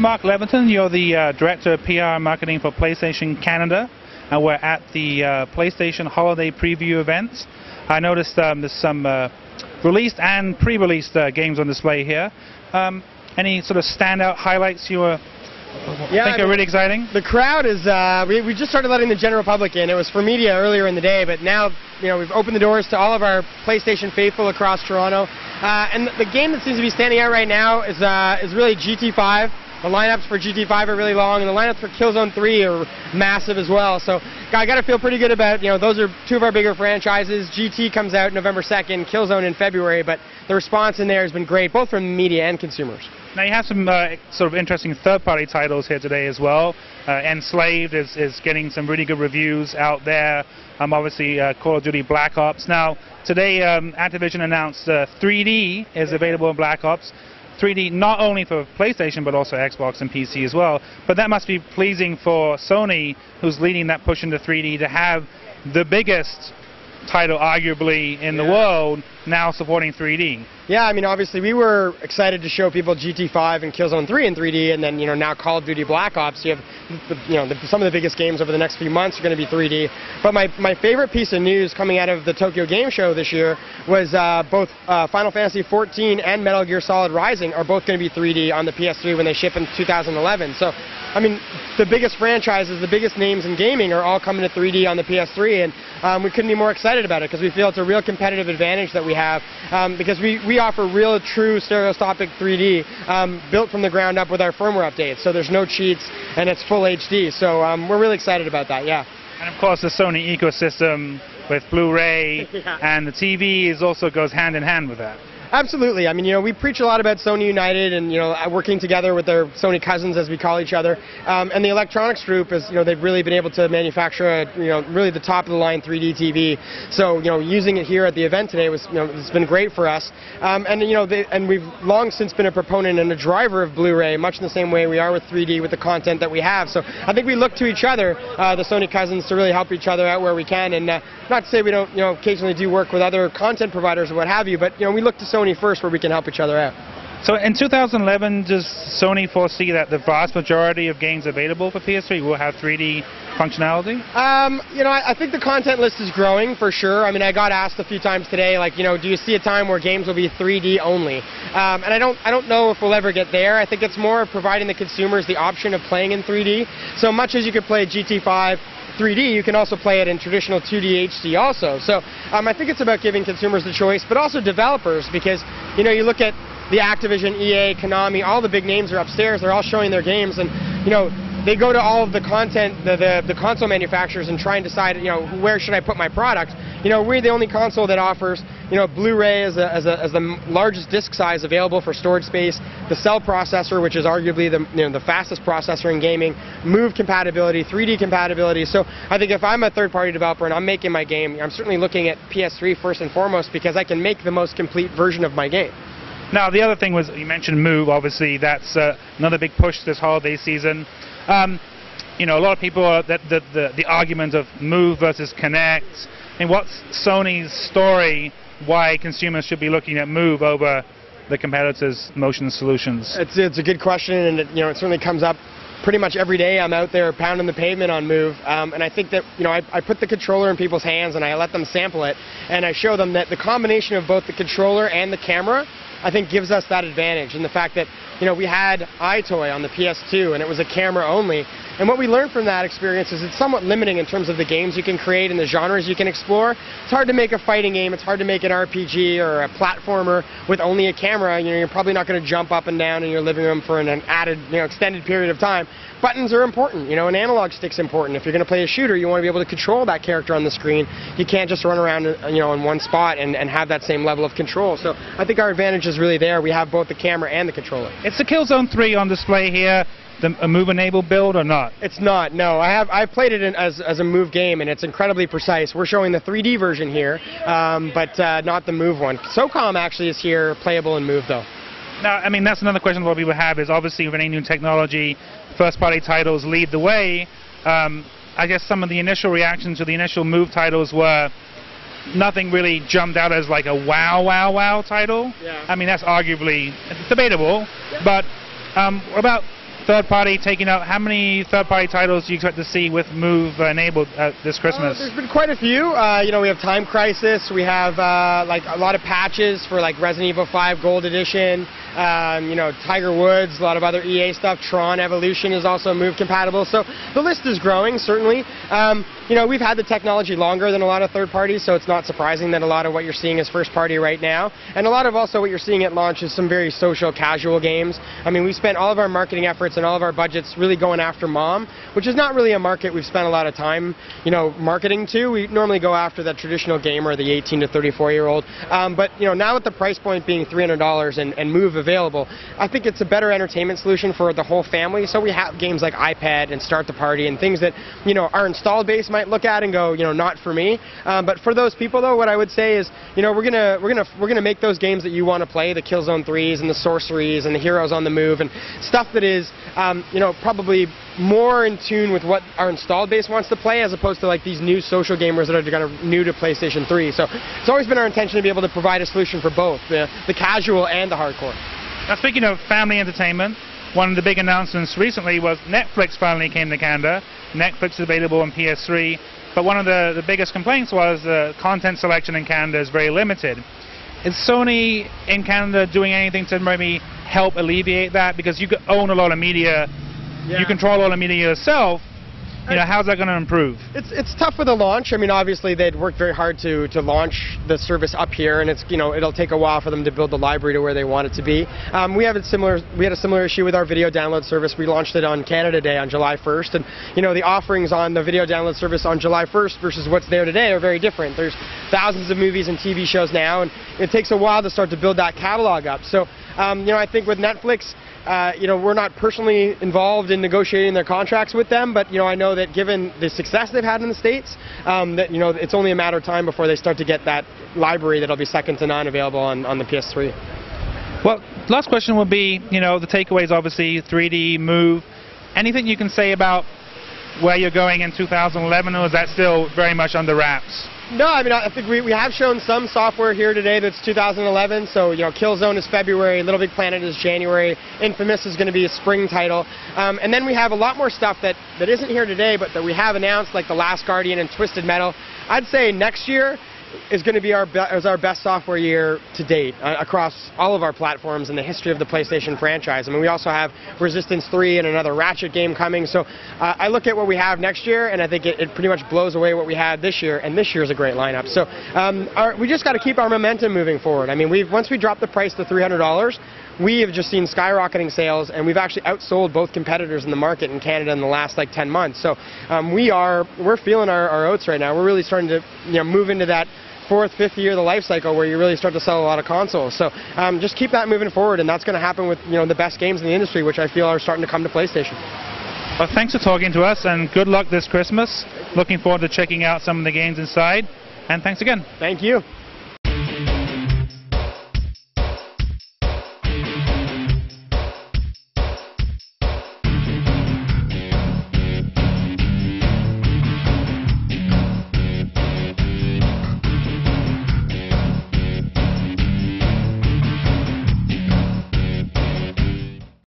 Mark Levitan. You're the Director of PR and Marketing for PlayStation Canada, and we're at the PlayStation Holiday Preview event. I noticed there's some released and pre-released games on display here. Any sort of standout highlights you think are really exciting? The crowd is, we just started letting the general public in. It was for media earlier in the day, but now we've opened the doors to all of our PlayStation faithful across Toronto. And the game that seems to be standing out right now is really GT5. The lineups for GT5 are really long, and the lineups for Killzone 3 are massive as well. So I got to feel pretty good about, those are two of our bigger franchises. GT comes out November 2nd, Killzone in February, but the response in there has been great, both from media and consumers. Now you have some sort of interesting third-party titles here today as well. Enslaved is getting some really good reviews out there. Obviously Call of Duty Black Ops. Now today Activision announced 3D is available in Black Ops. 3D not only for PlayStation but also Xbox and PC as well. But that must be pleasing for Sony, who's leading that push into 3D, to have the biggest title arguably in the world now supporting 3D. Yeah, I mean, obviously we were excited to show people GT5 and Killzone 3 in 3D, and then now Call of Duty Black Ops. You have some of the biggest games over the next few months are going to be 3D. But my favorite piece of news coming out of the Tokyo Game Show this year was both Final Fantasy XIV and Metal Gear Solid Rising are both going to be 3D on the PS3 when they ship in 2011. So, I mean, the biggest franchises, the biggest names in gaming are all coming to 3D on the PS3, and we couldn't be more excited about it because we feel it's a real competitive advantage that we have because we offer real, true stereoscopic 3D built from the ground up with our firmware updates. So there's no cheats and it's full HD. So we're really excited about that, yeah. And of course the Sony ecosystem with Blu-ray and the TV also goes hand in hand with that. Absolutely. I mean, we preach a lot about Sony United and, working together with their Sony cousins, as we call each other. And the electronics group is, they've really been able to manufacture really the top of the line 3D TV. So, using it here at the event today was, it's been great for us. And we've long since been a proponent and a driver of Blu-ray, much in the same way we are with 3D with the content that we have. So I think we look to each other, the Sony cousins, to really help each other out where we can. And not to say we don't, occasionally do work with other content providers or what have you, but, we look to Sony first where we can help each other out. So in 2011, does Sony foresee that the vast majority of games available for PS3 will have 3D functionality? I think the content list is growing for sure. I mean, I got asked a few times today, like, do you see a time where games will be 3D only? And I don't know if we'll ever get there. I think it's more providing the consumers the option of playing in 3D. So much as you could play GT5 3D, you can also play it in traditional 2D HD also. So I think it's about giving consumers the choice, but also developers, because you look at the Activision, EA, Konami, all the big names are upstairs, they're all showing their games, and they go to all of the content, the console manufacturers, and try and decide, where should I put my product. We're the only console that offers, Blu-ray as the largest disc size available for storage space, the cell processor, which is arguably the fastest processor in gaming, Move compatibility, 3D compatibility. So I think if I'm a third-party developer and I'm making my game, I'm certainly looking at PS3 first and foremost because I can make the most complete version of my game. Now, the other thing was, you mentioned Move, obviously, that's another big push this holiday season. A lot of people are the argument of Move versus Kinect. And what's Sony's story why consumers should be looking at Move over the competitors' motion solutions? It's a good question, and it certainly comes up pretty much every day. I'm out there pounding the pavement on Move, and I think that I put the controller in people's hands and I let them sample it, and I show them that the combination of both the controller and the camera, I think, gives us that advantage. And the fact that we had iToy on the PS2 and it was a camera only, and what we learned from that experience is it's somewhat limiting in terms of the games you can create and the genres you can explore. It's hard to make a fighting game, it's hard to make an RPG or a platformer with only a camera. You're probably not going to jump up and down in your living room for an added extended period of time. Buttons are important, an analog stick's important. If you're going to play a shooter, you want to be able to control that character on the screen. You can't just run around in one spot and have that same level of control. So I think our advantage is really there. We have both the camera and the controller. It's the Killzone 3 on display here, a Move-enabled build or not? It's not, no. I played it as a Move game, and it's incredibly precise. We're showing the 3D version here, but not the Move one. SOCOM actually is here, playable in Move, though. Now, I mean, that's another question a lot of people have, is obviously with any new technology, first-party titles lead the way. I guess some of the initial reactions to the initial Move titles were nothing really jumped out as like a wow title. Yeah. I mean, that's arguably debatable, but what about third-party taking out. How many third-party titles do you expect to see with Move enabled this Christmas? There's been quite a few. You know, we have Time Crisis. We have like a lot of patches for like Resident Evil 5 Gold Edition. You know, Tiger Woods, a lot of other EA stuff. Tron Evolution is also Move compatible. So the list is growing, certainly. You know, we've had the technology longer than a lot of third parties, so it's not surprising that a lot of what you're seeing is first party right now. And a lot of also what you're seeing at launch is some very social, casual games. I mean, we spent all of our marketing efforts and all of our budgets really going after mom, which is not really a market we've spent a lot of time, you know, marketing to. We normally go after the traditional gamer, the 18 to 34-year-old. But, you know, now with the price point being $300 and Move available, I think it's a better entertainment solution for the whole family. So we have games like iPad and Start the Party and things that, you know, our installed base might look at and go, you know, not for me. But for those people, though, what I would say is, you know, we're gonna make those games that you want to play, the Killzone 3s and the Sorceries and the Heroes on the Move and stuff that is, you know, probably more in tune with what our installed base wants to play, as opposed to like these new social gamers that are kind of new to PlayStation 3. So it's always been our intention to be able to provide a solution for both the casual and the hardcore. Now, speaking of family entertainment, one of the big announcements recently was Netflix finally came to Canada. Netflix is available on PS3, but one of the biggest complaints was the content selection in Canada is very limited. Is Sony in Canada doing anything to maybe help alleviate that? Because you own a lot of media, you control all the media yourself. You know, how's that going to improve? It's tough with the launch. I mean, obviously they'd worked very hard to launch the service up here, and it's, you know, it'll take a while for them to build the library to where they want it to be. We had a similar issue with our video download service. We launched it on Canada Day on July 1st, and you know, the offerings on the video download service on July 1st versus what's there today are very different. There's thousands of movies and TV shows now, and it takes a while to start to build that catalog up. So, you know, I think with Netflix, you know, we're not personally involved in negotiating their contracts with them, but you know, I know that given the success they've had in the States, that, you know, it's only a matter of time before they start to get that library that'll be second to none available on the PS3. Well, last question would be, you know, the takeaways obviously 3D Move. Anything you can say about where you're going in 2011, or is that still very much under wraps? No, I mean, I think we have shown some software here today that's 2011. So, you know, Killzone is February, Little Big Planet is January, Infamous is going to be a spring title. And then we have a lot more stuff that isn't here today, but that we have announced, like The Last Guardian and Twisted Metal. I'd say next year is going to be our best software year to date across all of our platforms in the history of the PlayStation franchise. I mean, we also have Resistance 3 and another Ratchet game coming. So I look at what we have next year, and I think it pretty much blows away what we had this year, and this year is a great lineup. So we just got to keep our momentum moving forward. I mean, once we drop the price to $300, we have just seen skyrocketing sales, and we've actually outsold both competitors in the market in Canada in the last like 10 months. So we're feeling our oats right now. We're really starting to, you know, move into that fourth, fifth year of the life cycle where you really start to sell a lot of consoles. So just keep that moving forward, and that's going to happen with, you know, the best games in the industry, which I feel are starting to come to PlayStation. Well, thanks for talking to us, and good luck this Christmas. Looking forward to checking out some of the games inside, and thanks again. Thank you.